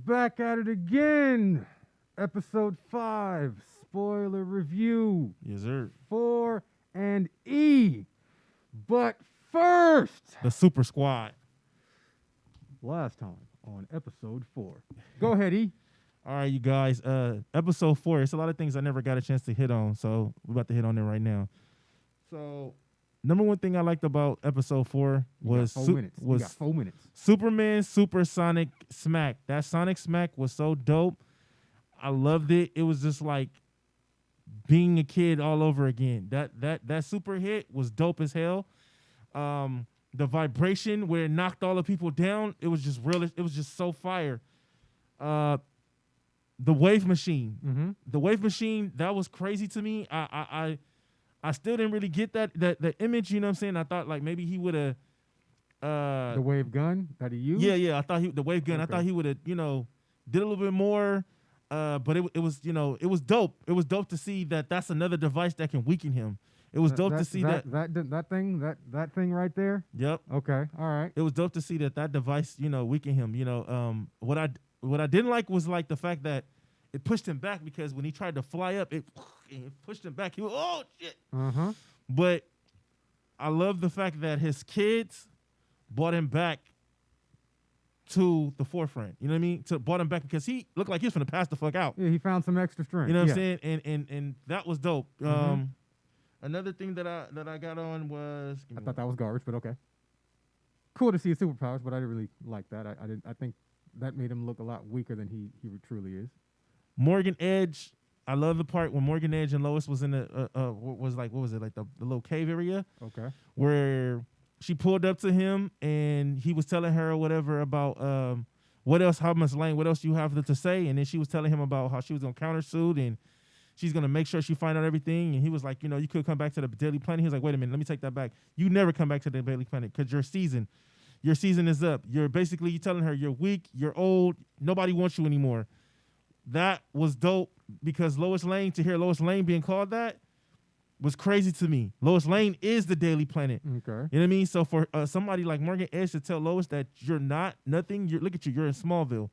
Back at it again. Episode 5. Spoiler review. Yes, sir. 4 and E. But first, The Super Squad. last time on episode 4. Go ahead, E. All right, you guys. Episode 4. It's a lot of things I never got a chance to hit on, so we're about to hit on it right now. So, number one thing I liked about episode 4 was you got 4 minutes. Superman Supersonic Smack. That Sonic Smack was so dope. I loved it. It was just like being a kid all over again. That super hit was dope as hell. The vibration where it knocked all the people down, it was just real. It was just so fire. The wave machine. Mm-hmm. The wave machine, that was crazy to me. I still didn't really get the image, you know what I'm saying? I thought like maybe he would have The wave gun that he used? Yeah, I thought the wave gun, I thought he would have, did a little bit more. But it was, it was dope. It was dope to see that that's another device that can weaken him. It was dope to see that thing right there. Yep. Okay. All right. It was dope to see that device, weakened him. What I didn't like was like the fact that it pushed him back, because when he tried to fly up, it pushed him back. He was, oh shit. Uh-huh. But I love the fact that his kids brought him back to the forefront. You know what I mean? Brought him back because he looked like he was gonna pass the fuck out. Yeah, he found some extra strength. You know what I'm saying? And that was dope. Mm-hmm. Another thing that I got on was I thought that was garbage, but okay. Cool to see his superpowers, but I didn't really like that. I think that made him look a lot weaker than he truly is. Morgan Edge. I love the part when Morgan Edge and Lois was in the the little cave area. Okay. Where she pulled up to him and he was telling her or whatever about what else, how much Lane, what else you have to say, and then she was telling him about how she was gonna countersuit and she's gonna make sure she find out everything. And he was like, you could come back to the Daily Planet. He was like, wait a minute, let me take that back. You never come back to the Daily Planet because your season is up. You're telling her you're weak, you're old, nobody wants you anymore. That was dope because to hear Lois Lane being called that was crazy to me. Lois Lane is the Daily Planet. Okay. You know what I mean? So for somebody like Morgan Edge to tell Lois that you're not nothing, look at you, you're in Smallville.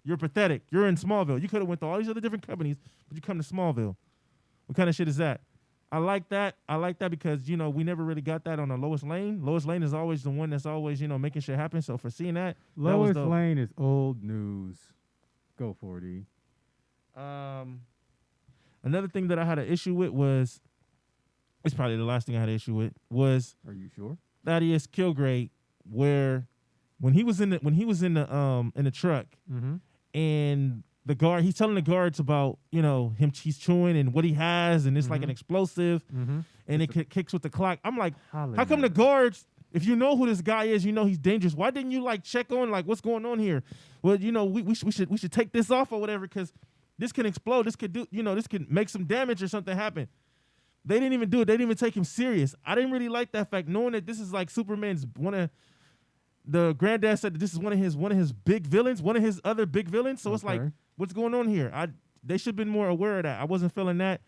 You're pathetic. You're in Smallville. You could have went to all these other different companies, but you come to Smallville. What kind of shit is that? I like that. Because, we never really got that on a Lois Lane. Lois Lane is always the one that's always, making shit happen. So for seeing that, Lois Lane is old news. Go for it, E. Another thing that I had an issue with was, it's probably the last thing I had an issue with, was, are you sure? Thaddeus Kilgrave, where when he was in the truck, mm-hmm. and the guard, he's telling the guards about him, he's chewing and what he has, and it's like an explosive, and it kicks with the clock. I'm like, how come the guards, if you know who this guy is, he's dangerous, why didn't you check on what's going on here? Well, we should take this off or whatever, because this can explode. This could do, this could make some damage or something happen. They didn't even do it. They didn't even take him serious. I didn't really like that fact, knowing that this is like Superman's the granddad said that this is one of his big villains, one of his other big villains. So it's like, what's going on here? They should have been more aware of that. I wasn't feeling that,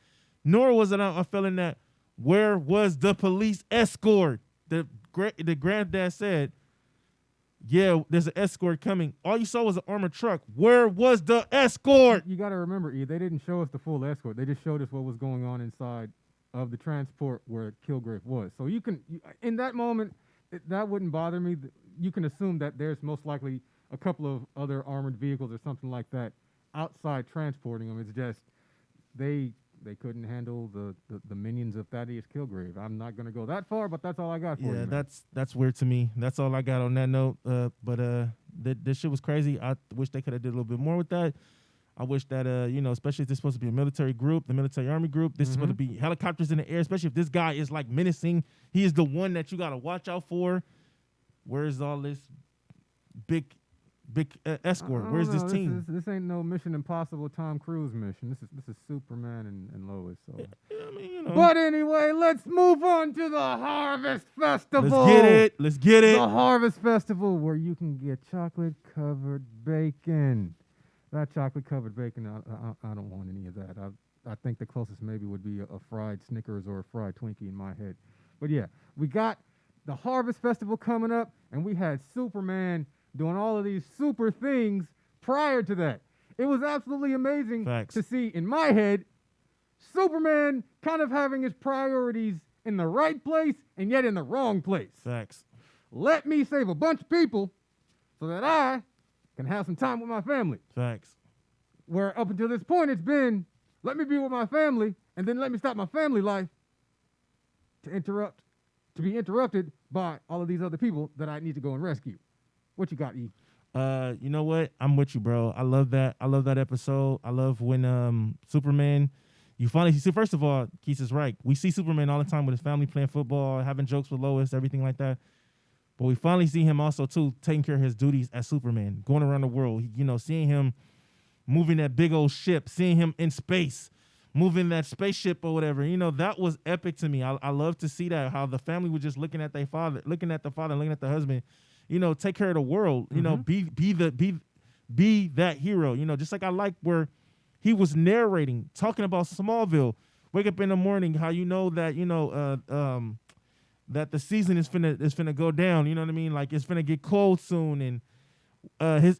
nor was it I'm feeling that. Where was the police escort? The granddad said, yeah, there's an escort coming. All you saw was an armored truck. Where was the escort? You got to remember, E, they didn't show us the full escort. They just showed us what was going on inside of the transport where Kilgrave was. So in that moment, that wouldn't bother me. You can assume that there's most likely a couple of other armored vehicles or something like that outside transporting them. It's just they couldn't handle the minions of Thaddeus Kilgrave. I'm not going to go that far, but that's all I got for you. Yeah, that's weird to me. That's all I got on that note. But this shit was crazy. I wish they could have did a little bit more with that. I wish that, especially if this is supposed to be a military group, the military army group, this is supposed to be helicopters in the air, especially if this guy is menacing. He is the one that you got to watch out for. Where's all this big escort? Where's this team? This ain't no Mission Impossible Tom Cruise mission. This is Superman and Lois. So. Yeah, I mean, But anyway, let's move on to the Harvest Festival. Let's get it. The Harvest Festival, where you can get chocolate-covered bacon. That chocolate-covered bacon, I don't want any of that. I think the closest maybe would be a fried Snickers or a fried Twinkie in my head. But yeah, we got the Harvest Festival coming up, and we had Superman doing all of these super things prior to that. It was absolutely amazing Facts. to see, in my head, Superman kind of having his priorities in the right place and yet in the wrong place. Facts. Let me save a bunch of people so that I can have some time with my family. Facts. Where up until this point, it's been, let me be with my family and then let me stop my family life to be interrupted by all of these other people that I need to go and rescue. What you got, E? You know what? I'm with you, bro. I love that. I love that episode. I love when Superman, you finally see. First of all, Keith is right. We see Superman all the time with his family playing football, having jokes with Lois, everything like that. But we finally see him also too taking care of his duties as Superman, going around the world. Seeing him moving that big old ship, seeing him in space, moving that spaceship or whatever. That was epic to me. I love to see that, how the family was just looking at their father, looking at the father, looking at the husband. Take care of the world. Be that hero. Just like I like where he was narrating, talking about Smallville. Wake up in the morning, how that that the season is finna go down. You know what I mean? Like it's finna get cold soon, and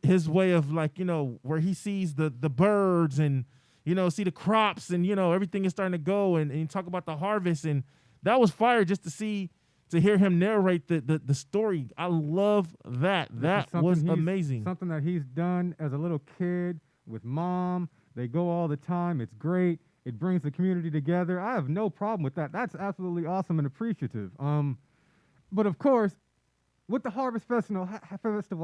his way of where he sees the birds and see the crops and everything is starting to go, and you talk about the harvest, and that was fire just to hear him narrate the story. I love that. That was amazing. Something that he's done as a little kid with mom. They go all the time. It's great. It brings the community together. I have no problem with that. That's absolutely awesome and appreciative. But of course, with the Harvest Festival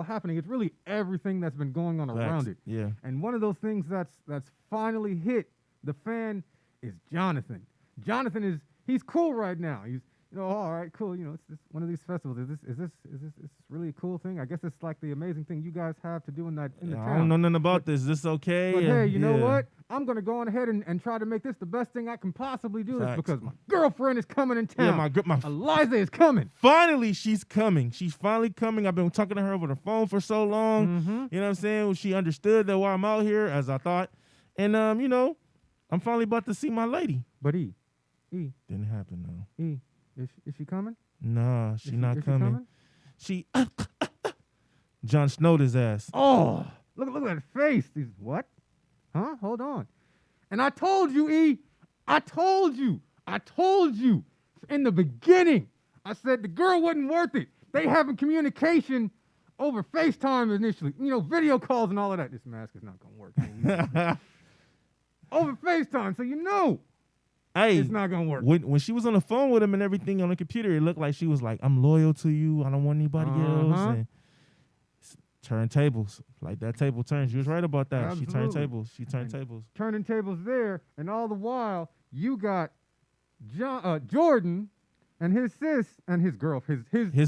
happening, it's really everything that's been going on around it. Yeah. And one of those things that's finally hit the fan is Jonathan. Jonathan he's cool right now. He's all right, cool. It's just one of these festivals. Is this really a cool thing? I guess it's like the amazing thing you guys have to do in the town. I don't know nothing about this. Is this okay? But hey, you know what? I'm gonna go on ahead and try to make this the best thing I can possibly do. This because my girlfriend is coming in town. Yeah, my Eliza is coming. Finally, she's coming. She's finally coming. I've been talking to her over the phone for so long. Mm-hmm. You know what I'm saying? She understood that why I'm out here, as I thought. And I'm finally about to see my lady. But E didn't happen though. E. Is she coming? Nah, she's not coming. She Jon Snowed his ass. Oh, look at that face. What? Huh? Hold on. And I told you, E. I told you in the beginning. I said the girl wasn't worth it. They having communication over FaceTime initially. Video calls and all of that. This mask is not gonna work. Over FaceTime, so hey, it's not gonna work. When she was on the phone with him and everything on the computer, it looked like she was like, "I'm loyal to you. I don't want anybody else." And turn tables, like that table turns. You was right about that. Absolutely. She turned tables. Turning tables there, and all the while you got Jordan and his sis and his girl, his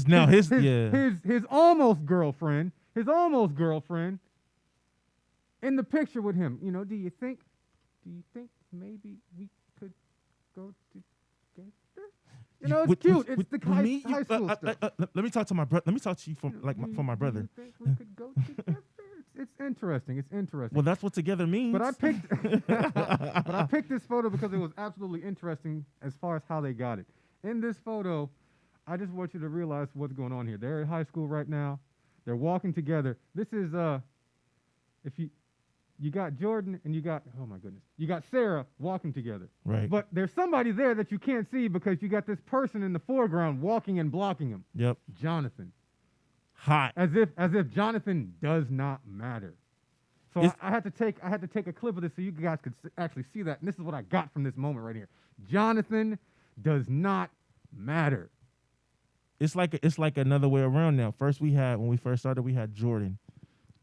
almost girlfriend, in the picture with him. Do you think maybe we could go together? It's cute. It's the high school stuff. Let me talk to my brother. Let me talk to you from my brother. Do you think we could go together? It's interesting. Well, that's what together means. But I picked this photo because it was absolutely interesting as far as how they got it. In this photo, I just want you to realize what's going on here. They're at high school right now. They're walking together. This is if you got Jordan and you got Sarah walking together. Right. But there's somebody there that you can't see because you got this person in the foreground walking and blocking him. Yep. Jonathan. Hot. As if Jonathan does not matter. So I had to take a clip of this so you guys could actually see that. And this is what I got from this moment right here. Jonathan does not matter. It's like another way around now. When we first started, we had Jordan,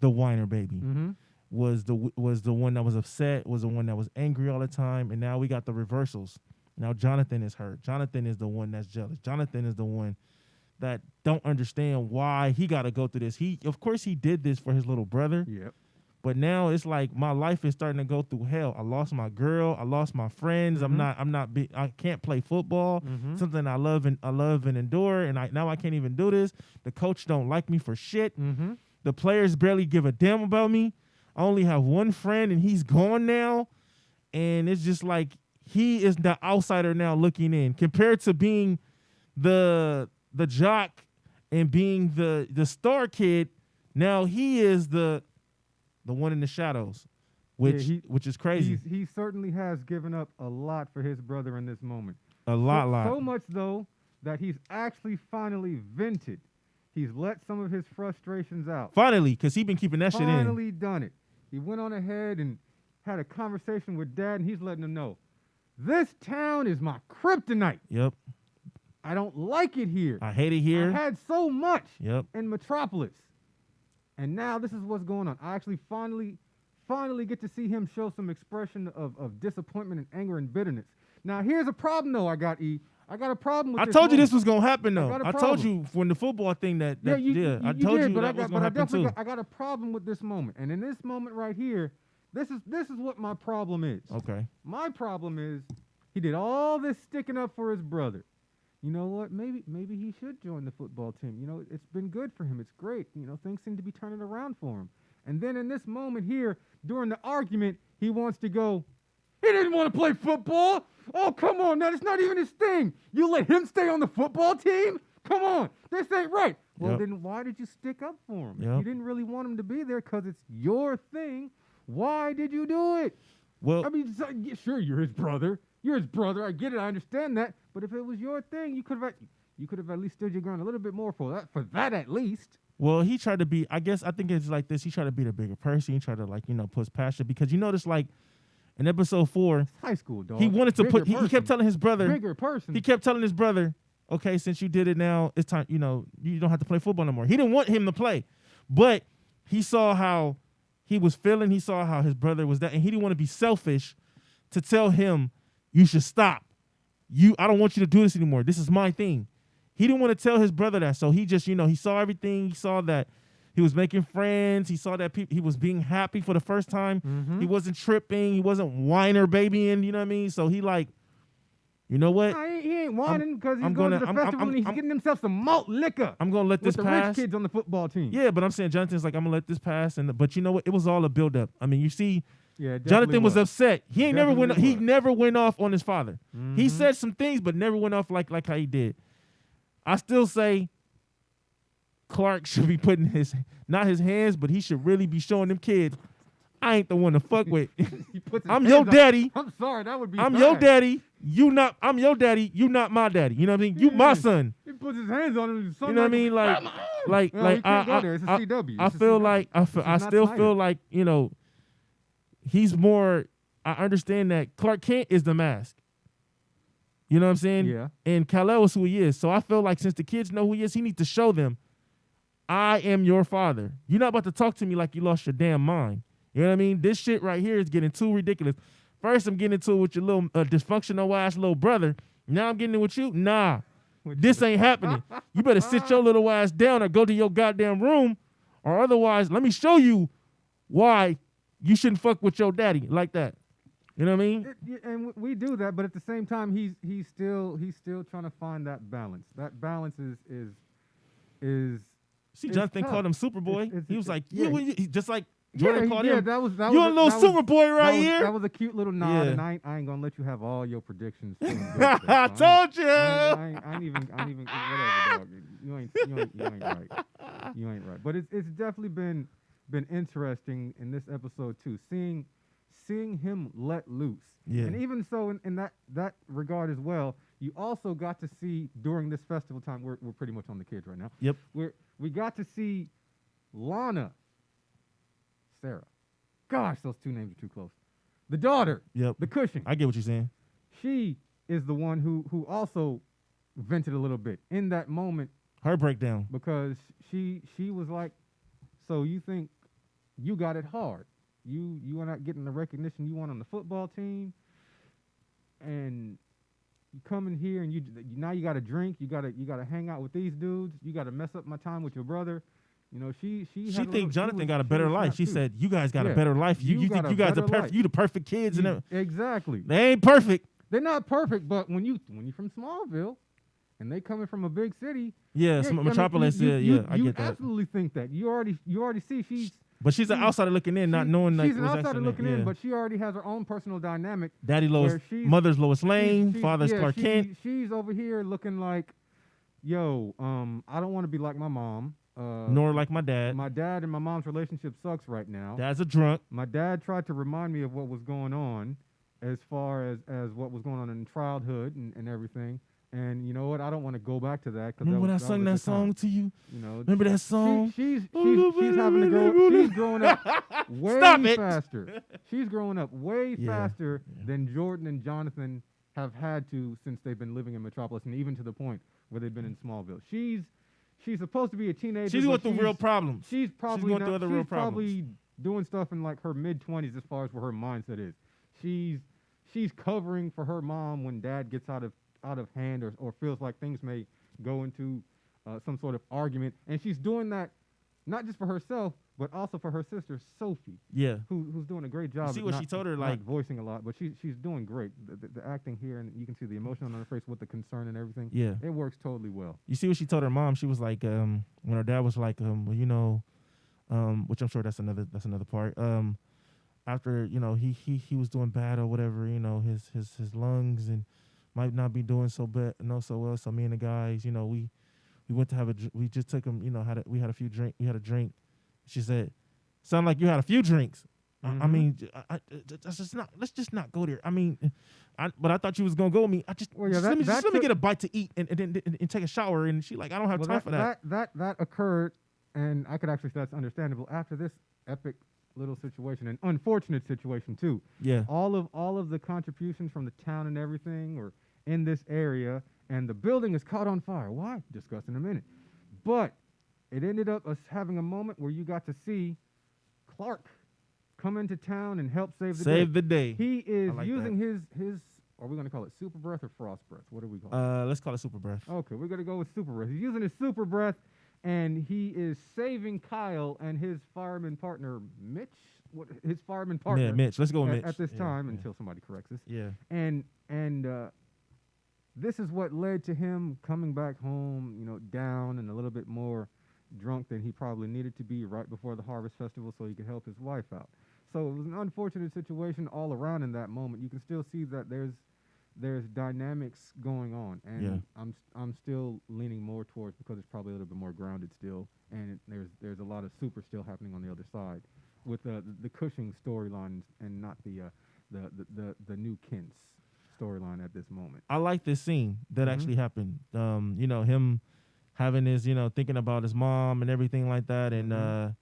the whiner baby. Mm-hmm. Was the one that was upset, was the one that was angry all the time, and now we got the reversals. Now Jonathan is hurt. Jonathan is the one that's jealous. Jonathan is the one that don't understand why he got to go through this. Of course he did this for his little brother. Yep. But now it's like my life is starting to go through hell. I lost my girl. I lost my friends. Mm-hmm. I can't play football. Mm-hmm. Something I love and endure. And now I can't even do this. The coach don't like me for shit. Mm-hmm. The players barely give a damn about me. I only have one friend and he's gone now. And it's just like he is the outsider now looking in compared to being the jock and being the star kid. Now he is the the one in the shadows, which is crazy. He certainly has given up a lot for his brother in this moment. A lot. So much though that he's actually finally vented. He's let some of his frustrations out. Finally, because he's been keeping that shit in. Finally done it. He went on ahead and had a conversation with Dad, and he's letting him know, this town is my kryptonite. Yep. I don't like it here. I hate it here. I had so much Yep. in Metropolis. And now this is what's going on. I actually finally get to see him show some expression of disappointment and anger and bitterness. Now, here's a problem, though, I got a problem with I this told you moment. this was going to happen, though. I I told you when the football thing I told you that was going to happen, too. I got a problem with this moment. And in this moment right here, this is what my problem is. Okay. My problem is he did all this sticking up for his brother. You know what? Maybe he should join the football team. You know, it's been good for him. It's great. You know, things seem to be turning around for him. And then in this moment here, during the argument, he wants to go, he didn't want to play football. Oh, come on. Now, that's not even his thing. You let him stay on the football team? Come on. This ain't right. Well, then why did you stick up for him? If you didn't really want him to be there because it's your thing, why did you do it? Well, I mean, sure, you're his brother. You're his brother. I get it. I understand that. But if it was your thing, you could have at least stood your ground a little bit more for that at least. Well, he tried to be, I think it's like this. He tried to be the bigger person. He tried to, push past it because you notice, in episode 4, it's high school, dog. He wanted to he kept telling his brother, bigger person. He kept telling his brother, okay, since you did it now, it's time, you don't have to play football no more. He didn't want him to play, but he saw how he was feeling. He saw how his brother was that, and he didn't want to be selfish to tell him, you should stop. I don't want you to do this anymore. This is my thing. He didn't want to tell his brother that, so he just, he saw everything. He saw that he was making friends. He saw that he was being happy for the first time. Mm-hmm. He wasn't tripping. He wasn't whiner babying. You know what I mean? So he you know what? He ain't whining because he's going to the festival and he's getting himself some malt liquor. I'm going to let this pass. With the rich kids on the football team. Yeah, but I'm saying Jonathan's I'm going to let this pass. But you know what? It was all a build-up. I mean, you see, Jonathan was upset. He never went off on his father. Mm-hmm. He said some things, but never went off like how he did. I still say Clark should be putting not his hands, but he should really be showing them kids, I ain't the one to fuck with. I'm your daddy. I'm sorry, that would be I'm your daddy. I'm your daddy. You not my daddy. You know what I mean? You my son. He puts his hands on him. You know what I mean? I feel like I still feel like, he's more. I understand that Clark Kent is the mask. You know what I'm saying? Yeah. And Kal-El is who he is. So I feel like since the kids know who he is, he needs to show them, I am your father. You're not about to talk to me like you lost your damn mind. You know what I mean? This shit right here is getting too ridiculous. First, I'm getting into it with your little dysfunctional ass little brother. Now I'm getting it with you. Nah, this ain't happening. You better sit your little ass down or go to your goddamn room, or otherwise, let me show you why you shouldn't fuck with your daddy like that. You know what I mean? And we do that, but at the same time, he's still trying to find that balance. That balance is. See, Jonathan called him Superboy. He was like, just like. Jordan called him. That was you a little super boy right here. That was a cute little nod, and I ain't gonna let you have all your predictions. I told you. I ain't even whatever, dog. You ain't right. You ain't right. But it's definitely been interesting in this episode too, seeing him let loose. Yeah. And even so, in that regard as well, you also got to see during this festival time. We're pretty much on the kids right now. Yep. We got to see Lana. Sarah. Gosh, those two names are too close. The daughter. Yep. The Cushing. I get what you're saying. She is the one who also vented a little bit in that moment. Her breakdown. Because she was like, so you think you got it hard. You are not getting the recognition you want on the football team. And you come in here and now you got to drink. You got to hang out with these dudes. You got to mess up my time with your brother. You know, she thinks Jonathan got a better life. She said, "You guys got a better life. You think you guys are perfect? You the perfect kids and everything." Exactly. They ain't perfect. They're not perfect, but when you from Smallville, and they coming from a big city, Metropolis. I get that. You absolutely think that. You already see she's. But she's an outsider looking in, not knowing that. She's an outsider looking in, but she already has her own personal dynamic. Daddy Lois, mother's Lois Lane, father's Clark Kent. She's over here looking like, yo, I don't want to be like my mom. Nor like my dad. My dad and my mom's relationship sucks right now. Dad's a drunk. My dad tried to remind me of what was going on as far as what was going on in childhood and everything. And you know what? I don't want to go back to that. Remember when I sung that song to you? You know, remember that song? She's having to grow. She's growing up way faster. She's growing up way faster than Jordan and Jonathan have had to since they've been living in Metropolis, and even to the point where they've been in Smallville. She's supposed to be a teenager. She's going through real problems. She's probably going through other real problems. Probably doing stuff in like her mid-20s as far as where her mindset is. She's covering for her mom when dad gets out of hand or feels like things may go into some sort of argument, and she's doing that not just for herself but also for her sister Sophie. Yeah, who's doing a great job. You see what she told her, like voicing a lot, but she's doing great. The acting here, and you can see the emotion on her face with the concern and everything. Yeah, it works totally well. You see what she told her mom? She was like, when her dad was like, well, you know, which I'm sure that's another part. After he was doing bad or whatever, you know, his lungs and might not be doing so well. So me and the guys, you know, we went to we just took him, you know, we had a drink. She said, "Sound like you had a few drinks." Mm-hmm. I mean, let's just not go there. I mean, but I thought you was gonna go with me. Let me get a bite to eat and take a shower. And she like, I don't have time for that. That occurred, and I could actually say that's understandable after this epic little situation, an unfortunate situation too. Yeah. All of the contributions from the town and everything were in this area, and the building is caught on fire. Why? Discuss in a minute. But it ended up us having a moment where you got to see Clark come into town and help save the day. He is using his are we going to call it super breath or frost breath? What do we call it? Let's call it super breath. Okay, we're going to go with super breath. He's using his super breath, and he is saving Kyle and his fireman partner, Mitch. His fireman partner. Yeah, Mitch. Let's go with Mitch. At this time, until somebody corrects us. Yeah. And this is what led to him coming back home, you know, down and a little bit more drunk than he probably needed to be right before the Harvest Festival so he could help his wife out. So it was an unfortunate situation all around in that moment. You can still see that there's dynamics going on, and I'm still leaning more towards, because it's probably a little bit more grounded still, and there's a lot of super still happening on the other side with the Cushing storylines and not the new Kent's storyline at this moment. I like this scene that actually happened. You know, him having his, you know, thinking about his mom and everything like that, and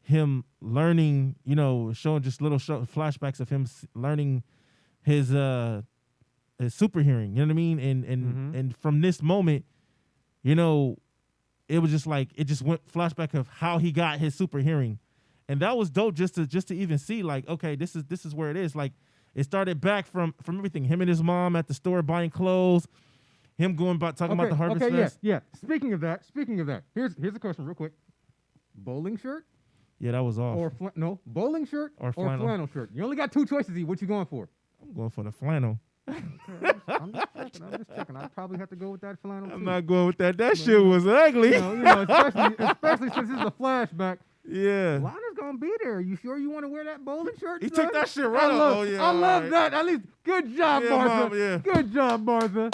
him learning, you know, showing just little flashbacks of him learning his super hearing. You know what I mean? And from this moment, you know, it was just like it just went flashback of how he got his super hearing, and that was dope just to even see, like, okay, this is where it is. Like, it started back from everything. Him and his mom at the store buying clothes. Him going about talking about the Harvest Fest. Yeah. Speaking of that, here's a question real quick. Bowling shirt? Yeah, that was off. Or bowling shirt or flannel shirt. You only got two choices. What you going for? I'm going for the flannel. I'm just checking. I'd probably have to go with that flannel. I'm not going with that. That shit was ugly. You know, especially since this is a flashback. Yeah. Lana's gonna be there. You sure you want to wear that bowling shirt? He took that shit right off. Oh yeah. I love that. At least good job, Martha. Mom, Good job, Martha.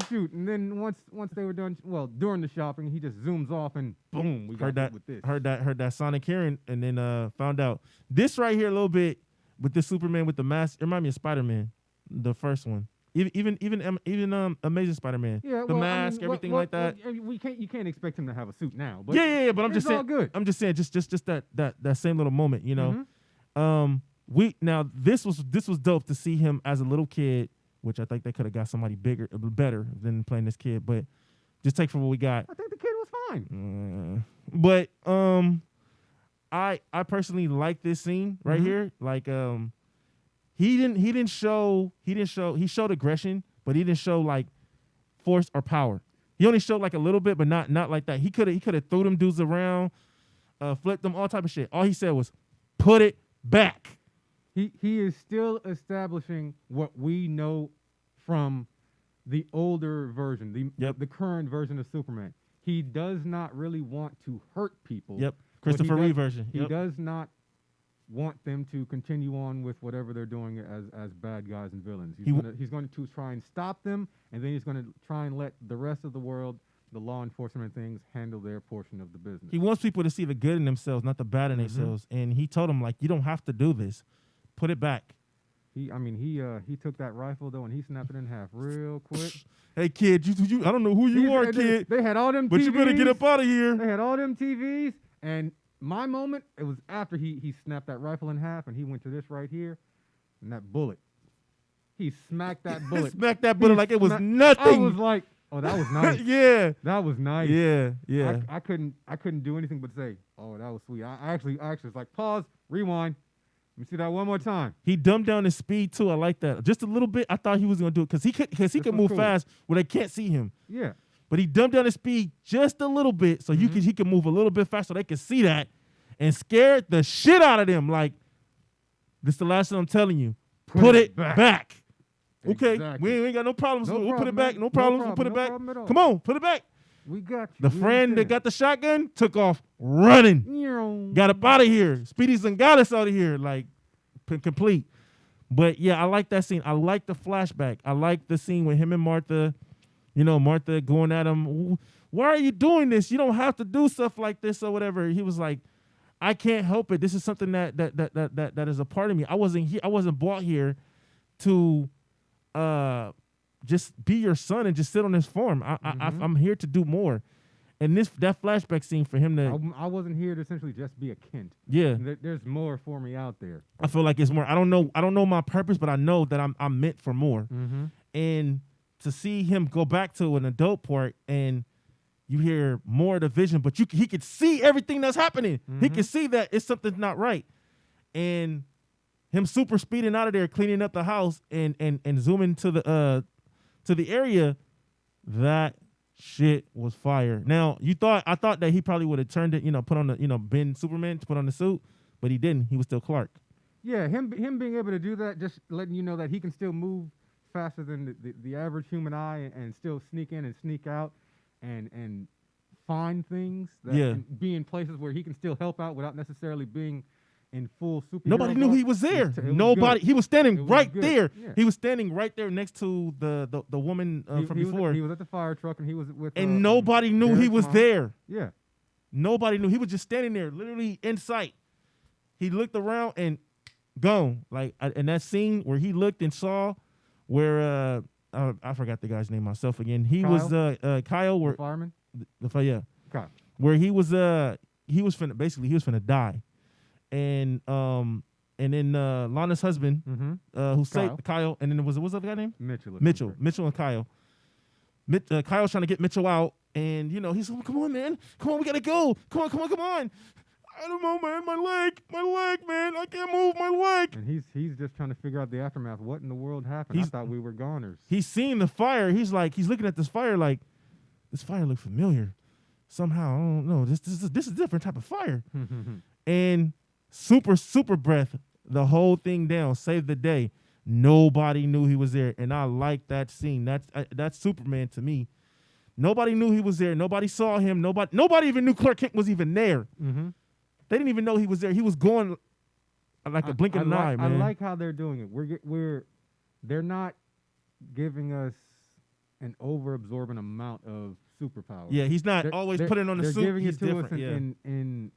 Shoot. And then once they were done, well, during the shopping, he just zooms off and boom, we got hit with this. Heard that sonic hearing, and then found out this right here a little bit with the Superman with the mask. It reminded me of Spider-Man, the first one. Even Amazing Spider-Man. Yeah, the mask, everything like that. You can't expect him to have a suit now. But yeah. But I'm just saying. All good. I'm just saying, just that same little moment, you know. This was dope to see him as a little kid, which I think they could have got somebody better than playing this kid. But just take from what we got. I think the kid was fine. But I personally like this scene right here. Like he showed aggression, but he didn't show like force or power. He only showed like a little bit, but not like that. He could have threw them dudes around, flipped them, all type of shit. All he said was, "Put it back." He is still establishing what we know from the older version, the current version of Superman. He does not really want to hurt people. Yep, Christopher Reeve version. He does not want them to continue on with whatever they're doing as bad guys and villains. He's going to try and stop them, and then he's going to try and let the rest of the world the law enforcement things handle their portion of the business. He wants people to see the good in themselves, not the bad in themselves. And he told them, like, you don't have to do this. Put it back. He took that rifle though and he snapped it in half real quick. Hey kid, you I don't know who you are, kid. They had all them but TVs. You better get up out of here. They had all them TVs, and my moment, it was after he snapped that rifle in half and he went to this right here, and that bullet. He smacked that bullet. Smacked that bullet like it was nothing. I was like, oh, that was nice. Yeah. That was nice. Yeah. I couldn't do anything but say, oh, that was sweet. I actually was like, pause, rewind. Let me see that one more time. He dumbed down his speed too. I like that. Just a little bit. I thought he was gonna do it because he could move fast where they can't see him. Yeah. But he dumbed down his speed just a little bit so he could move a little bit faster so they could see that, and scared the shit out of them. Like, this is the last thing I'm telling you. Put it back. Okay, exactly. we ain't got no problems. We'll put it back. No No problems. We'll put it back. Come on, put it back. We got you. The friend that got the shotgun took off running. Got up out of here. Speedy's and got us out of here. Like, complete. But yeah, I like that scene. I like the flashback. I like the scene with him and Martha. You know, Martha going at him. Why are you doing this? You don't have to do stuff like this or whatever. He was like, I can't help it. This is something that is a part of me. I wasn't brought here to just be your son and just sit on this farm. I'm here to do more. And that flashback scene for him to I wasn't here to essentially just be a Kent. Yeah. There's more for me out there. I feel like it's more. I don't know my purpose, but I know that I'm meant for more. And to see him go back to an adult part and you hear more of the vision, but he could see everything that's happening. He could see that it's something's not right. And him super speeding out of there, cleaning up the house and zooming to the area, that shit was fire. Now, I thought that he probably would have turned it, put on the, been Superman to put on the suit, but he didn't. He was still Clark. Yeah, him being able to do that, just letting you know that he can still move faster than the average human eye and still sneak in and sneak out and find things and be in places where he can still help out without necessarily being in full superhero. Nobody knew he was there. He was standing right there. Yeah. He was standing right there next to the woman from before. He was at the fire truck and he was with and nobody knew he was there. Yeah. Nobody knew. He was just standing there, literally in sight. He looked around and gone. Like in that scene where he looked and saw where I forgot the guy's name myself again. He Kyle? Was Kyle, where the fireman. Yeah. Kyle. Where he was finna die. And then Lana's husband, who saved Kyle, and then what's the other guy name? Mitchell and Kyle. Kyle's trying to get Mitchell out, and he's like, "Come on, man, come on, we gotta go. Come on." I don't know, man. My leg, man. I can't move my leg. And he's just trying to figure out the aftermath. What in the world happened? I thought we were goners. He's seen the fire. He's looking at this fire like, this fire looks familiar. Somehow, I don't know. This is a different type of fire. And super breath, the whole thing down, saved the day. Nobody knew he was there, and I like that scene. That's Superman to me. Nobody knew he was there. Nobody saw him. Nobody even knew Clark Kent was even there. They didn't even know he was there. He was going like a blink of an eye, man. I like how they're doing it. They're not giving us an over-absorbent amount of superpower. Yeah, he's not always putting on the suit. They're giving he's it to different. us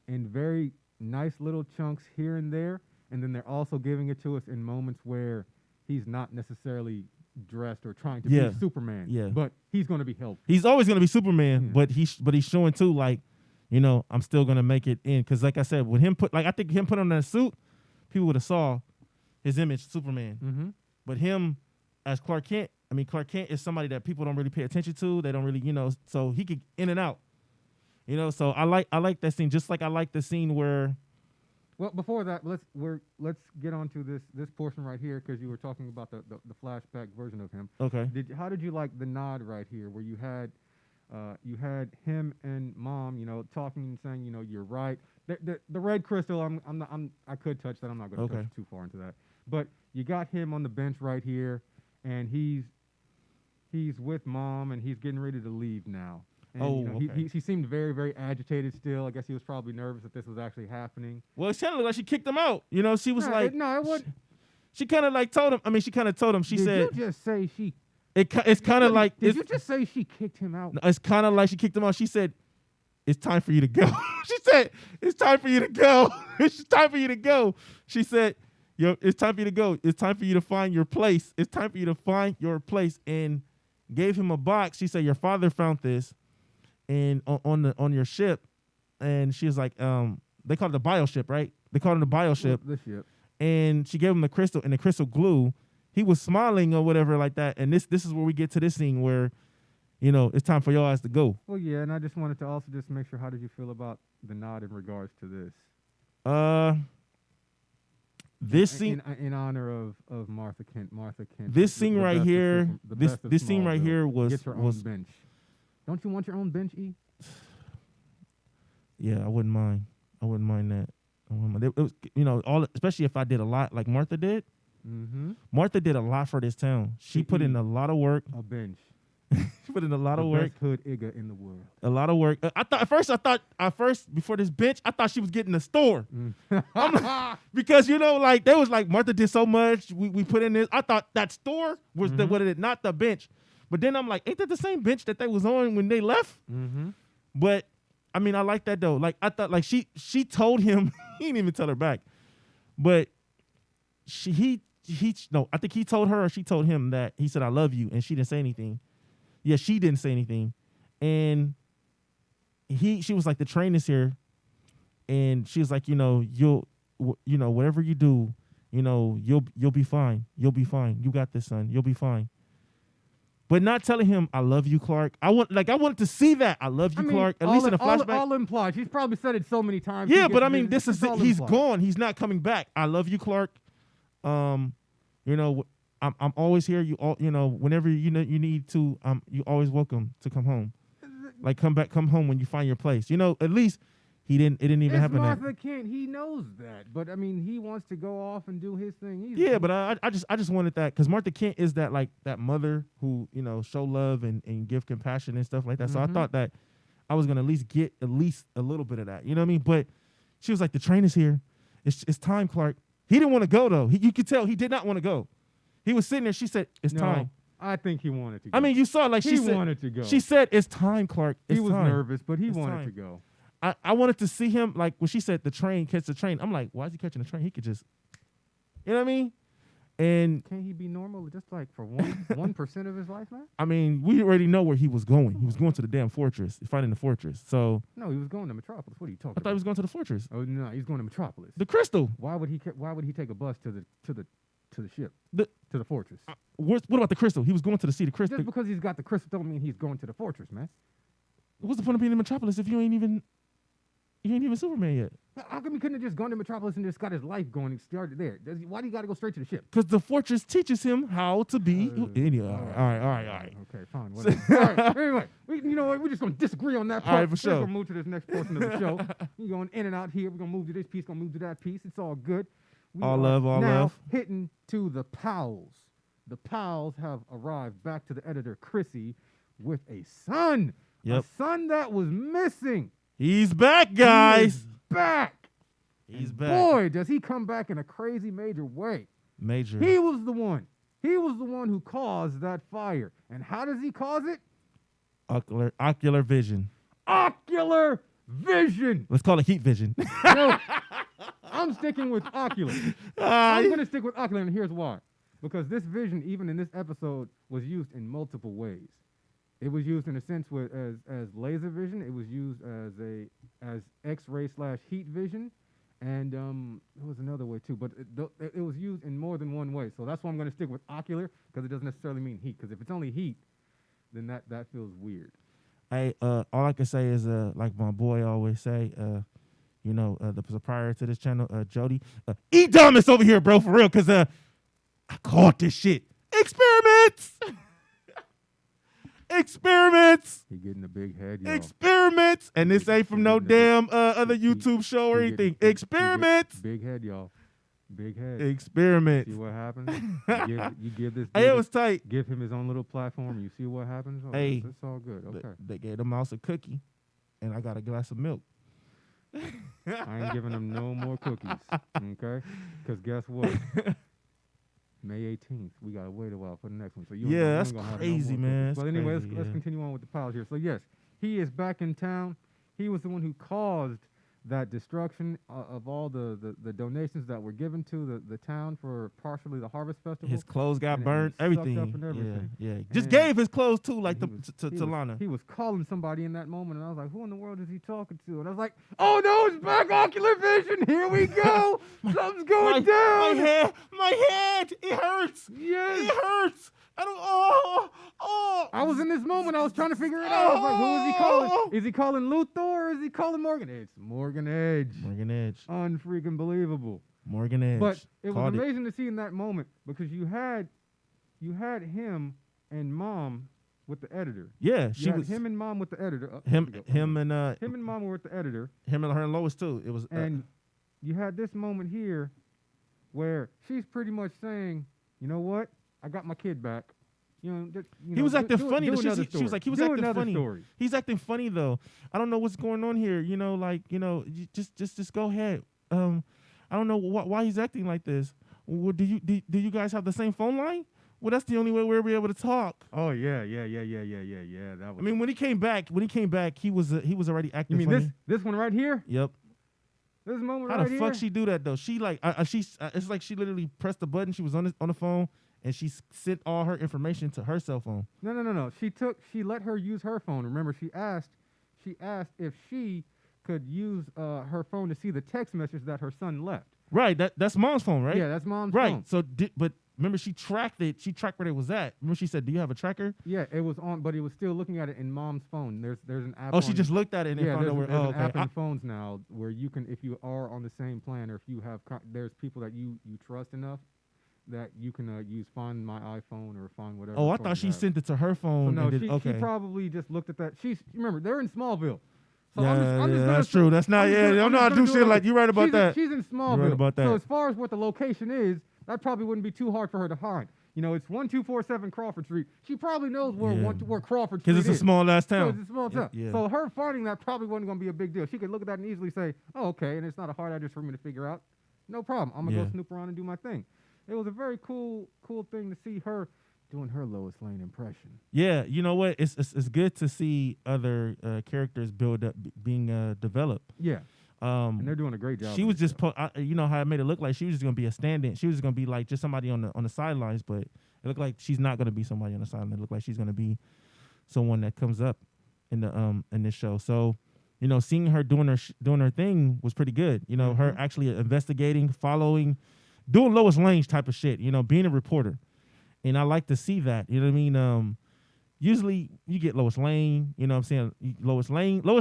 in very nice little chunks here and there, and then they're also giving it to us in moments where he's not necessarily dressed or trying to be Superman. Yeah, but he's going to be helpful. He's always going to be Superman, but he's showing too, like, I'm still going to make it in, because like I said, with him I think him put on that suit, people would have saw his image, Superman. But him as Clark Kent, Clark Kent is somebody that people don't really pay attention to. They don't really, so he could in and out. So I like that scene, just like I like the scene where. Well, before that, let's get on to this portion right here, because you were talking about the flashback version of him. Okay. How did you like the nod right here, where you had him and Mom, talking and saying, you're right. The red crystal, I could touch that. I'm not going to touch too far into that. But you got him on the bench right here, and he's with Mom, and he's getting ready to leave now. And, he seemed very, very agitated still. I guess he was probably nervous that this was actually happening. Well, it sounded like she kicked him out. She was like... No, it wasn't. She kind of like told him... she kind of told him. She said... Did you just say she It's kind of like Did you just say she kicked him out? it's kind of like she kicked him out. She said, "It's time for you to go." She said, "It's time for you to go. It's time for you to go." She said, "Yo, it's time for you to go. It's time for you to find your place. It's time for you to find your place." And gave him a box. She said, "Your father found this, and on your ship." And she was like, they call it the bio ship, right? They call it the bio ship. The ship. And she gave him the crystal and the crystal glue. He was smiling or whatever like that. And this is where we get to this scene where, it's time for your ass to go. Well, yeah, and I just wanted to also just make sure, how did you feel about the nod in regards to this? This scene in honor of Martha Kent. This scene right here, this scene right here was get your own bench. Don't you want your own bench, E? Yeah, I wouldn't mind. I wouldn't mind that. It was, especially if I did a lot like Martha did. Mm-hmm. Martha did a lot for this town. She put in a lot of work. A bench. She put in a lot of work. Best hood igga in the world. A lot of work. I thought before this bench, I thought she was getting a store. Because they was like Martha did so much. We put in this. I thought that store was what it is, not the bench. But then I'm like, ain't that the same bench that they was on when they left? Mm-hmm. But I mean, I like that though. Like I thought, like she told him. He didn't even tell her back, but I think he told her or she told him that he said I love you, and she didn't say anything. Yeah, she didn't say anything, and she was like, the train is here, and she was like, you'll whatever you do, you'll be fine. You'll be fine. You got this, son. You'll be fine. But not telling him I love you, Clark. I wanted to see that I love you, Clark. At least in a flashback. All implied. She's probably said it so many times. Yeah, but I mean, this is it. He's gone. He's not coming back. I love you, Clark. I'm always here. You all, whenever you need to, you always welcome to come home. Like come home when you find your place. At least it didn't even happen. Martha Kent. He knows that, but I mean, he wants to go off and do his thing. But I just wanted that because Martha Kent is that like that mother who show love and give compassion and stuff like that. So I thought that I was gonna at least get a little bit of that. You know what I mean? But she was like, the train is here. It's time, Clark. He didn't want to go though. You could tell he did not want to go. He was sitting there. She said, "It's time." I think he wanted to go. I mean, you saw like he wanted to go. She said, "It's time, Clark." He was nervous, but he wanted to go. I wanted to see him, like when she said catch the train. I'm like, why is he catching the train? He could just, you know what I mean? And can't he be normal just like for 1% of his life, man? I mean, we already know where he was going. He was going to the damn fortress, fighting the fortress. So no, he was going to Metropolis. What are you talking about? I thought he was going to the fortress. Oh no, he's going to Metropolis. The crystal. Why would he take a bus to the ship? To the fortress. What about the crystal? He was going to see the crystal. Just because he's got the crystal don't mean he's going to the fortress, man. What's the point of being in Metropolis if you ain't even Superman yet? How come he couldn't have just gone to Metropolis and just got his life going and started there? Why do you got to go straight to the ship? Because the fortress teaches him how to be. Anyway, all right. Okay, fine. Whatever. All right. Anyway, you know what? We're just gonna disagree on that part. All right, for sure. We're gonna move to this next portion of the show. We're going in and out here. We're gonna move to this piece. Gonna move to that piece. It's all good. All love. Hitting to the Powells. The Powells have arrived back to the editor Chrissy with a son. Yep. A son that was missing. He's back, guys. He's back. He's back. Boy, does he come back in a crazy major way. Major. He was the one. He was the one who caused that fire. And how does he cause it? Ocular vision. Ocular vision. Let's call it heat vision. No, I'm sticking with ocular. I'm going to stick with ocular, and here's why. Because this vision, even in this episode, was used in multiple ways. It was used in a sense as laser vision. It was used as X-ray / heat vision, and there was another way too. But it was used in more than one way. So that's why I'm going to stick with ocular, because it doesn't necessarily mean heat. Because if it's only heat, then that feels weird. Hey, all I can say is like my boy always say, the proprietor to this channel, Jody, eat dumbest over here, bro, for real, because I caught this shit. Experiments. Experiments. He getting a big head, y'all. Experiments. And this ain't from no damn other YouTube show or anything. Experiments. Big head, y'all. Big head. Experiments. See what happens? you give this. Hey, it was tight. Give him his own little platform. You see what happens? Oh, hey, it's all good. Okay. They gave the mouse a cookie, and I got a glass of milk. I ain't giving him no more cookies. Okay? Because guess what? May 18th. We gotta wait a while for the next one. So Yeah, that's gonna have crazy, more man. pictures. But That's anyway, crazy, let's yeah. continue on with the pilot here. So yes, he is back in town. He was the one who caused that destruction of all the donations that were given to the town for partially the harvest festival. His clothes got and burnt, sucked up everything. and everything. Yeah. Just And- gave his clothes too, like and to Lana. He was calling somebody in that moment, and I was like, "Who in the world is he talking to?" And I was like, "Oh no, it's back ocular vision! Here we go! Something's going down!" My head, it hurts. Yes. It hurts. I don't. Oh. I was in this moment. I was trying to figure it out. I was like, "Who is he calling? Is he calling Luthor or is he calling Morgan?" It's Morgan Edge. Morgan Edge. Unfreaking believable. Morgan Edge. But it was Caught amazing to see in that moment because you had him and Mom with the editor. Yeah, You she had was him and Mom with the editor. him and Him and Mom were with the editor. him and her and Lois too. It was And you had this moment here where she's pretty much saying, "You know what? I got my kid back." he was acting funny. Do She another was like, he was do acting another funny. Story. He's acting funny though. I don't know what's going on here. Just go ahead. I don't know why he's acting like this. Well, do you guys have the same phone line? Well, that's the only way we'll be able to talk. Oh yeah. That was. I mean, when he came back, he was already acting. You mean funny. this one right here? Yep. This moment How right the here? fuck she do that though? She like it's like she literally pressed the button. She was on the phone and she sent all her information to her cell phone. No. She let her use her phone. Remember, she asked if she could use her phone to see the text message that her son left. Right. That's Mom's phone, right? Yeah, that's Mom's right. phone. So but remember she tracked it. She tracked where it was at. Remember she said, "Do you have a tracker?" Yeah, it was on, but he was still looking at it in Mom's phone. There's an app. Oh, she just looked at it and yeah, found out where. there's Oh, an okay. app in phones now where you can, if you are on the same plan or if you have, there's people that you trust enough that you can use Find My iPhone or Find whatever. Oh, I phone thought she you have. sent it to her phone. So no, and did, she probably just looked at that. Remember, they're in Smallville. So yeah, I'm just gonna that's true. That's not. I'm not do shit like you. Right about that. She's in Smallville. You're right about that. So as far as what the location is, that probably wouldn't be too hard for her to find. It's 1247 Crawford Street. She probably knows where where Crawford Street is. Because it's a small ass town. So it's a small town. Yeah. So her finding that probably wasn't going to be a big deal. She could look at that and easily say, "Oh, okay," and it's not a hard address for me to figure out. No problem. I'm gonna go snoop around and do my thing. It was a very cool thing to see her doing her Lois Lane impression. Yeah, you know what? It's good to see other characters build up, being developed. Yeah. And they're doing a great job. She was just, you know how I made it look like she was just gonna be a stand-in. She was gonna be like just somebody on the sidelines, but it looked like she's not gonna be somebody on the sideline. It looked like she's gonna be someone that comes up in the in this show. So, seeing her doing her thing was pretty good. Her actually investigating, following, doing Lois Lane type of shit. Being a reporter, and I like to see that. You know what I mean? Usually you get Lois Lane, you know what I'm saying? Lois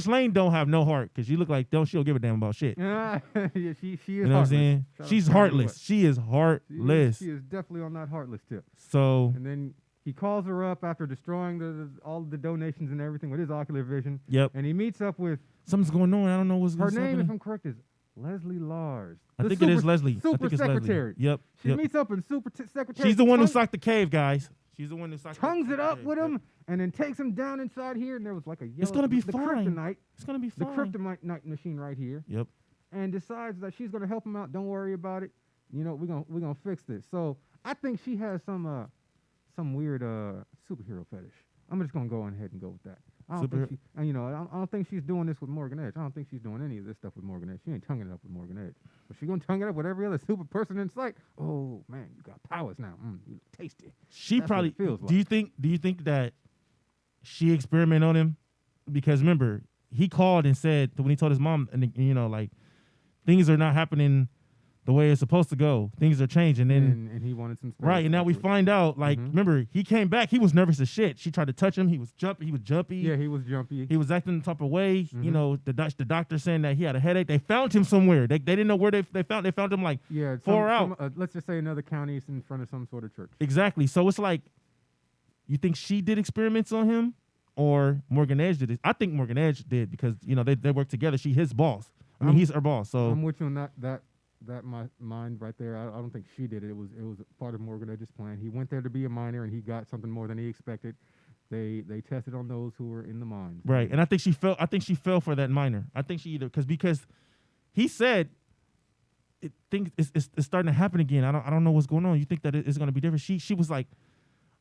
Lane don't have no heart because she look like she don't give a damn about shit. Yeah, she is. You know what I'm saying? She's heartless. She is heartless. She is definitely on that heartless tip. So and then he calls her up after destroying all the donations and everything with his ocular vision. Yep. And he meets up with something's going on. I don't know what's her name. happening. If I'm correct, is Leslie Lars. I think it is Leslie. Super secretary. Yep. She meets up in super secretary. She's the one who socked the cave, guys. She's the one who socked tongues the it up cave. with him and then takes him down inside here. And there was like a yellow. It's gonna be the fine. kryptonite. It's gonna be The fine. kryptonite machine right here. Yep. And decides that she's gonna help him out. Don't worry about it. We're gonna fix this. So I think she has some weird superhero fetish. I'm just gonna go on ahead and go with that. I don't think she's doing this with Morgan Edge. I don't think she's doing any of this stuff with Morgan Edge. She ain't tonguing it up with Morgan Edge. But she's gonna tongue it up with every other super person in sight. Oh man, you got powers now. You tasty. She That's probably what it feels like. Do you think that she experimented on him? Because remember, he called and said when he told his mom, and like things are not happening the way it's supposed to go. Things are changing, and he wanted some space. Right, and now we find out, remember, he came back. He was nervous as shit. She tried to touch him. He was jumpy. Yeah, he was jumpy. He was acting the type of way. The doctor saying that he had a headache. They found him somewhere. They didn't know where they found him like 4 out. Let's just say another county in front of some sort of church. Exactly. So it's like, you think she did experiments on him, or Morgan Edge did it? I think Morgan Edge did because they work together. She his boss. He's her boss. So I'm with you on that my mind right there. I don't think she did it. It was part of Morgan Edge's plan. He went there to be a miner, and he got something more than he expected. They tested on those who were in the mines. Right, and I think she fell for that miner. I think she because he said things it's starting to happen again. I don't know what's going on. You think that it's going to be different? She was like,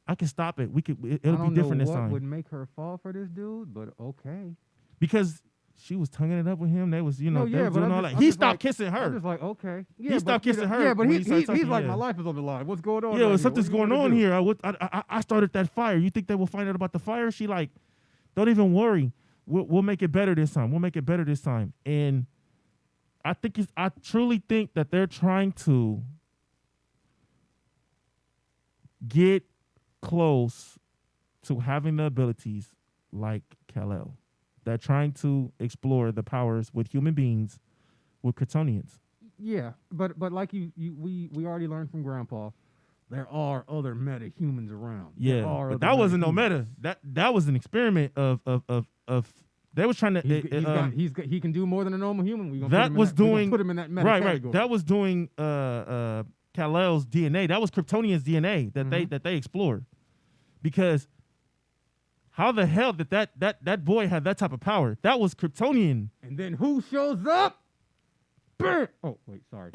I can stop it. It'll be different this time. I don't know what would make her fall for this dude, but okay. Because she was tonguing it up with him. They was, they was doing all that. He stopped kissing her. I'm just like, okay. Yeah, he stopped kissing her. Yeah, but he's like, my life is on the line. What's going on? Yeah, something's going on here. I started that fire. You think they will find out about the fire? She like, don't even worry. We'll make it better this time. We'll make it better this time. And I truly think that they're trying to get close to having the abilities like Kal-El. They're trying to explore the powers with human beings, with Kryptonians. Yeah, but like we already learned from Grandpa, there are other meta humans around. Yeah, but that wasn't no meta. That was an experiment of they was trying to. He can do more than a normal human. Put him in that meta category. Right. That was doing Kal-El's DNA. That was Kryptonian's DNA that they explored, because how the hell did that boy have that type of power? That was Kryptonian. And then who shows up? Bam! Oh, wait, sorry.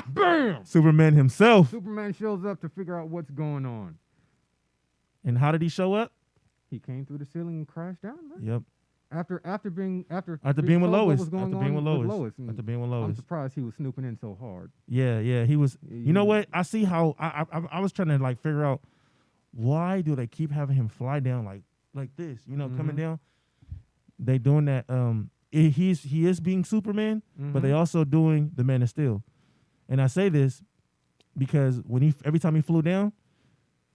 Bam! Superman himself. Superman shows up to figure out what's going on. And how did he show up? He came through the ceiling and crashed down, right? Yep. After being with Lois. After being with Lois. I'm surprised he was snooping in so hard. Yeah, he was. You know what? I see how I was trying to like figure out, why do they keep having him fly down like this, coming down? They doing that. He is being Superman, but they also doing the Man of Steel. And I say this because every time he flew down,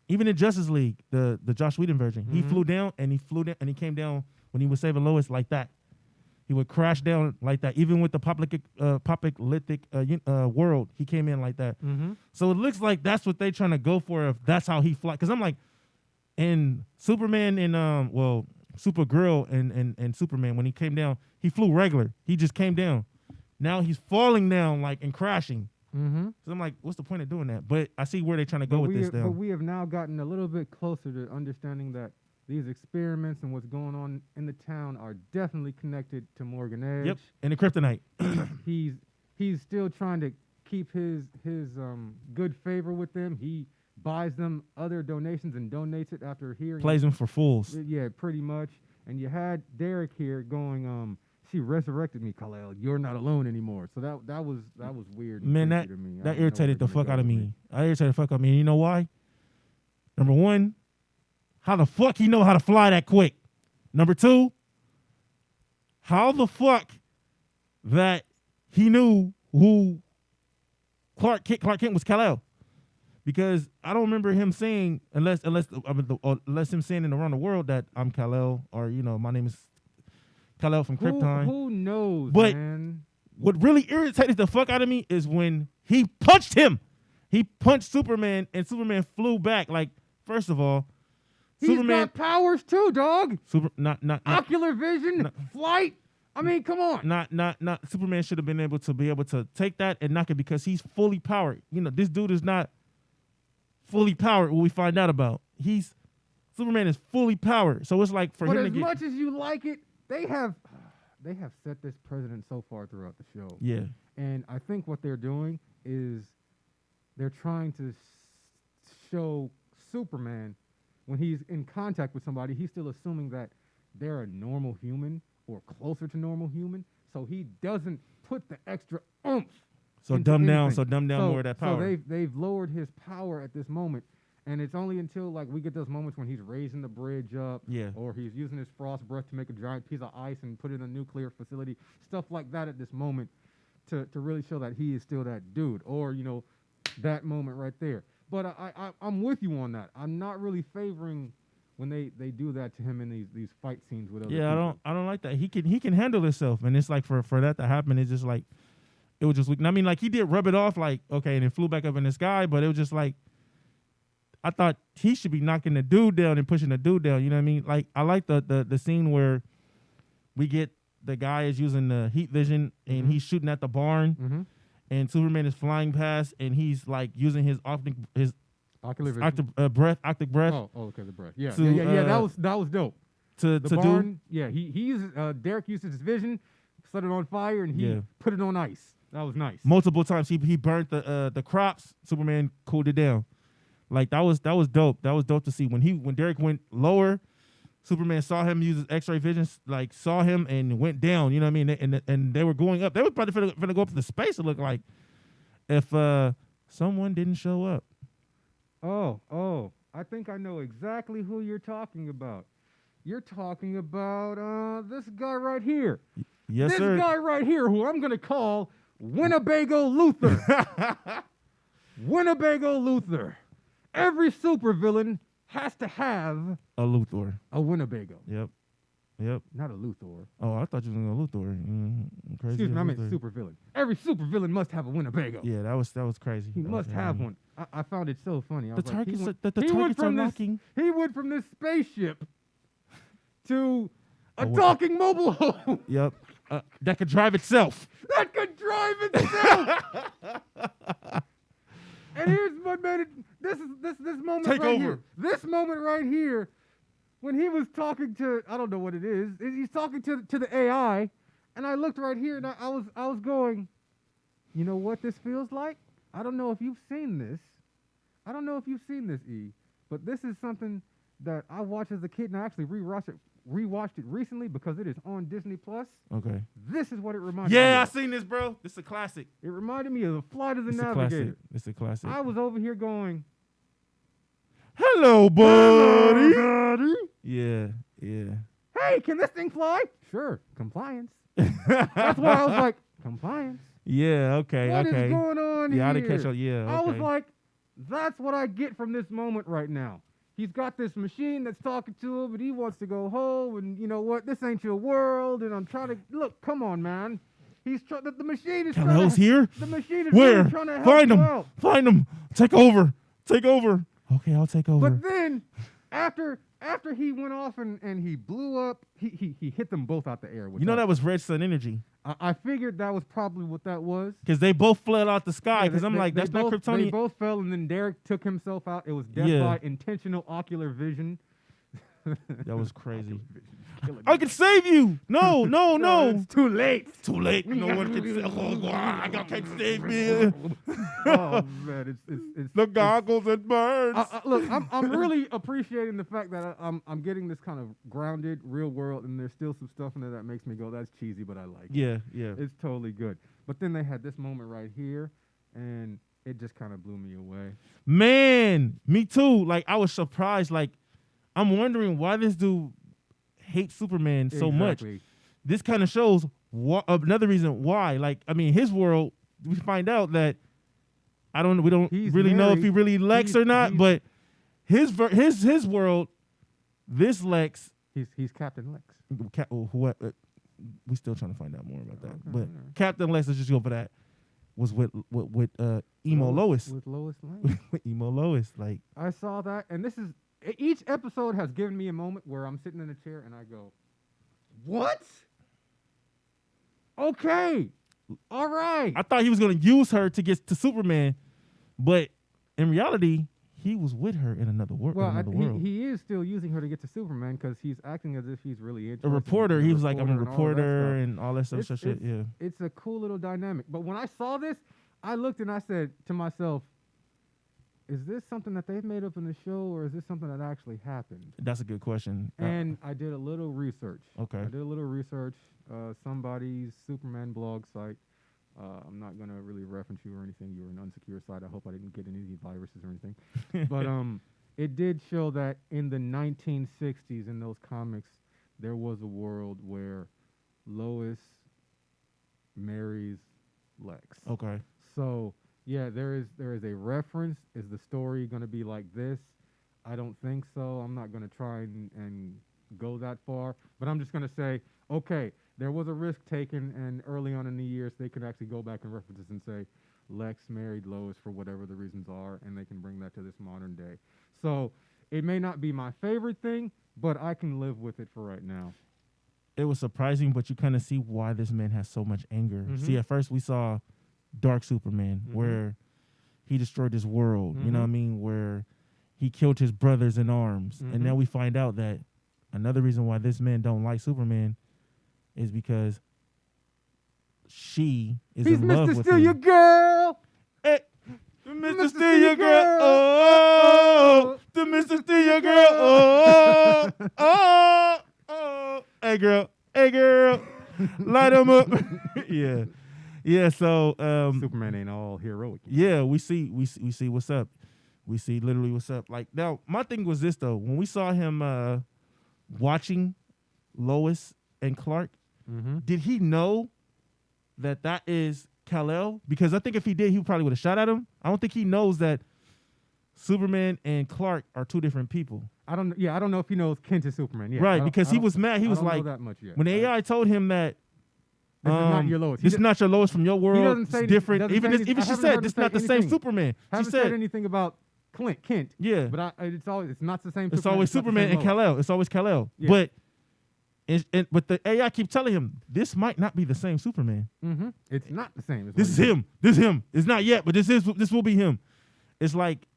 even in Justice League, the Joss Whedon version, he flew down and he came down when he was saving Lois like that. He would crash down like that. Even with the apocalyptic world, he came in like that. So it looks like that's what they're trying to go for, if that's how he fly. Because I'm like, in Superman and Supergirl and Superman, when he came down, he flew regular. He just came down. Now he's falling down and crashing. So I'm like, what's the point of doing that? But I see where they're trying to go with this now. But we have now gotten a little bit closer to understanding that these experiments and what's going on in the town are definitely connected to Morgan Edge. Yep, and the Kryptonite. He's still trying to keep his good favor with them. He buys them other donations and donates it after hearing. Plays them for fools. Yeah, pretty much. And you had Derek here going, she resurrected me, Kal-El. You're not alone anymore. So that was weird. Man, that irritated the fuck out of me. I irritated the fuck out of me. And you know why? Number one, how the fuck he know how to fly that quick? Number two, how the fuck that he knew who Clark Kent was Kal-El? Because I don't remember him saying, unless him saying in around the world that I'm Kal-El, or my name is Kal-El from Krypton. Who knows, but man? What really irritated the fuck out of me is when he punched him. He punched Superman, and Superman flew back. Like, first of all, Superman got powers too, dog. Not ocular vision, flight. I mean, come on. Not Superman should have been able to take that and knock it, because he's fully powered. This dude is not fully powered. What we find out about, Superman is fully powered. So it's like for him to get. But as much as you like it, they have set this precedent so far throughout the show. Yeah. And I think what they're doing is they're trying to show Superman, when he's in contact with somebody, he's still assuming that they're a normal human or closer to normal human. So he doesn't put the extra oomph. So dumb down more of that power. So they've lowered his power at this moment. And it's only until we get those moments when he's raising the bridge up, or he's using his frost breath to make a giant piece of ice and put it in a nuclear facility, stuff like that at this moment, to really show that he is still that dude, or that moment right there. But I'm with you on that. I'm not really favoring when they do that to him in these fight scenes with other people. I don't like that. He can handle himself, and it's like for that to happen, it's just like it was just weak. I mean, he did rub it off, okay, and it flew back up in the sky, but it was just like, I thought he should be knocking the dude down and pushing the dude down. You know what I mean? I like the scene where we get the guy is using the heat vision and he's shooting at the barn, and Superman is flying past and he's using his ocular breath. Oh, okay, the breath. Yeah, that was dope. The barn. Yeah, he uses Derek uses his vision, set it on fire, and he put it on ice. That was nice. Multiple times he burnt the crops. Superman cooled it down. Like that was dope. That was dope to see. When Derek went lower, Superman saw him use his X-ray vision, like saw him and went down. You know what I mean? And they were going up. They were probably finna go up to the space. It looked like if someone didn't show up. Oh, I think I know exactly who you're talking about. You're talking about this guy right here. Yes, this sir. This guy right here, who I'm gonna call Winnebago Luther. Winnebago Luther. Every supervillain has to have a Luthor. A Winnebago. Yep. Not a Luthor. Oh, I thought you were going to Luthor. Crazy. Excuse me, I meant supervillain. Every supervillain must have a Winnebago. Yeah, that was crazy. He must have one. I found it so funny. The targets are knocking. He went from this spaceship to a talking mobile home. Yep. That could drive itself. That could drive itself. And here's what made it. This moment Take right over. here. This moment right here, when he was talking to, I don't know what it is. He's talking to the AI, and I looked right here, and I was going, you know what this feels like? I don't know if you've seen this. E. But this is something that I watched as a kid, and I actually rewatched it recently because it is on Disney Plus. Okay. This is what it reminded me Yeah, I of. seen this, bro. This is a classic. It reminded me of The Flight of the Navigator. It's a classic. I was over here going, hello, buddy. Yeah. hey, can this thing fly? Sure. Compliance. That's why I was like, compliance. Yeah, okay. What is going on here? Yeah, I didn't catch up. Yeah, I was okay. like, that's what I get from this moment right now. He's got this machine that's talking to him, and he wants to go home, and you know what? This ain't your world, and I'm trying to... Look, come on, man. He's the machine is trying to... here? The machine is Where? really trying to help Find you him. out. Find him. Take over. Okay, I'll take over. But then, after he went off and he blew up, he hit them both out the air. You know that was red sun energy. I figured that was probably what that was. Because they both fled out the sky. Because I'm like, they that's not both, Kryptonian. They both fell, and then Derek took himself out. It was death by intentional ocular vision. That was crazy. I can save you. No. It's too late. Too late. No one can save. I can't save me. Oh man, it's the goggles and birds. Look, I'm really appreciating the fact that I'm getting this kind of grounded, real world, and there's still some stuff in there that makes me go, that's cheesy, but I like it. Yeah. It's totally good. But then they had this moment right here, and it just kind of blew me away. Man, me too. Like, I was surprised. Like, I'm wondering why this dude hates Superman so much. This kind of shows another reason why. Like, I mean, his world, we find out that we don't really know if he really Lex or not, but his world, this Lex, he's Captain Lex. We still trying to find out more about that. Okay, But right. Captain Lex, let's just go for that. Was with emo Lois. With Lois Lane. With emo Lois, like I saw that, and this is each episode has given me a moment where I'm sitting in a chair and I go, "What? Okay, all right." I thought he was gonna use her to get to Superman, but in reality, he was with her in another world. He is still using her to get to Superman because he's acting as if he's really interested. A reporter. He was like, "I'm a and all that reporter," stuff. and all that stuff. Shit. Yeah. It's a cool little dynamic. But when I saw this, I looked and I said to myself, is this something that they've made up in the show, or is this something that actually happened? That's a good question. And I did a little research. Okay. I did a little research. Somebody's Superman blog site. I'm not going to really reference you or anything. You're an unsecure site. I hope I didn't get any viruses or anything. But it did show that in the 1960s, in those comics, there was a world where Lois marries Lex. Okay. So, yeah, there is a reference. Is the story going to be like this? I don't think so. I'm not going to try and go that far. But I'm just going to say, okay, there was a risk taken, and early on in the years, they could actually go back and reference this and say, Lex married Lois for whatever the reasons are, and they can bring that to this modern day. So it may not be my favorite thing, but I can live with it for right now. It was surprising, but you kind of see why this man has so much anger. Mm-hmm. See, at first we saw Dark Superman, where he destroyed his world, you know what I mean, where he killed his brothers in arms. And now we find out that another reason why this man don't like Superman is because she is He's in love Mr. with Steal him. Your Girl. Hey, Mr. Steal Your Girl. Oh, the Mr. Steal Your Girl. Oh, oh, oh. Hey, girl. Hey, girl. Light him up. Yeah. Yeah, so Superman ain't all heroic. yeah, we see what's up. We see literally what's up. Like now, my thing was this though. When we saw him watching Lois and Clark, did he know that is Kal-El? Because I think if he did, he probably would have shot at him. I don't think he knows that Superman and Clark are two different people. I don't know if he knows Kent is Superman. Yeah, Right, because he was mad. He was like, know that much yet. when the AI told him that this is not your Lois. This is not your Lois from your world. doesn't say it's different. doesn't Even say this, even I she haven't said heard this him not say the same anything. Superman. She Haven't said anything about Kent. Yeah, but it's not the same. it's Superman. always It's not the Superman same and Lois. Kal-El. It's always Kal-El. Yeah. But the AI keep telling him this might not be the same Superman. It's not the same. This is him. This is him. It's not yet, but this will be him. It's like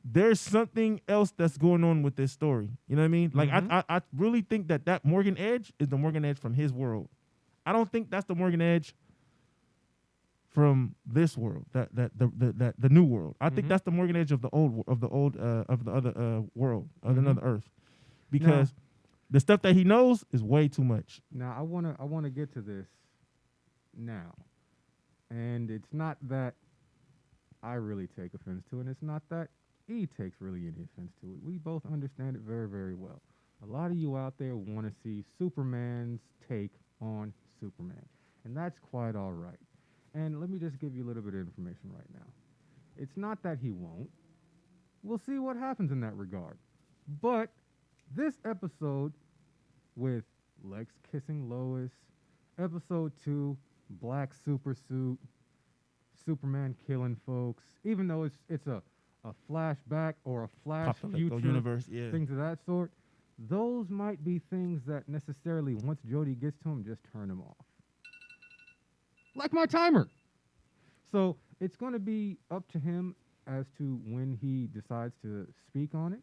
there's something else that's going on with this story. You know what I mean? Like I really think that Morgan Edge is the Morgan Edge from his world. I don't think that's the Morgan Edge from this world. The new world. I think that's the Morgan Edge of the other world of another Earth, because the stuff that he knows is way too much. Now I wanna get to this now, and it's not that I really take offense to it. And it's not that he takes really any offense to it. We both understand it very, very well. A lot of you out there want to see Superman's take on Superman, and that's quite all right. And let me just give you a little bit of information right now. It's not that he won't. We'll see what happens in that regard. But this episode with Lex kissing Lois, episode 2, black super suit, Superman killing folks, even though it's a flashback or a flash future universe, things of that sort, those might be things that necessarily, once Jody gets to him, just turn him off. Like my timer. So it's going to be up to him as to when he decides to speak on it.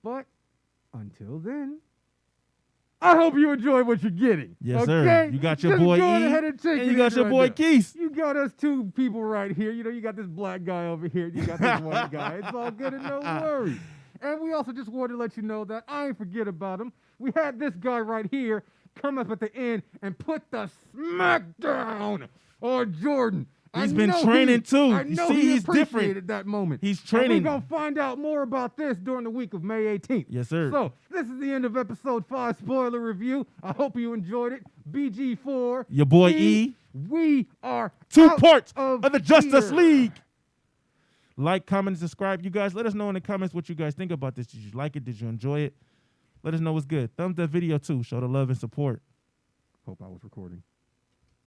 But until then, I hope you enjoy what you're getting. Yes, okay? sir. You got your Just boy go E, ahead and you got your boy Keith. You got us two people right here. You know, you got this black guy over here. You got this white guy. It's all good and no worries. And we also just wanted to let you know that I ain't forget about him. We had this guy right here come up at the end and put the smack down on Jordan. He's been training too. I know he's different at that moment. He's training. We're going to find out more about this during the week of May 18th. Yes, sir. So this is the end of episode 5 spoiler review. I hope you enjoyed it. BG4. Your boy E. We are 2 parts of the Justice here. League. Like, comment, and subscribe. You guys, let us know in the comments what you guys think about this. Did you like it? Did you enjoy it? Let us know what's good. Thumbs that video too. Show the love and support. Hope I was recording.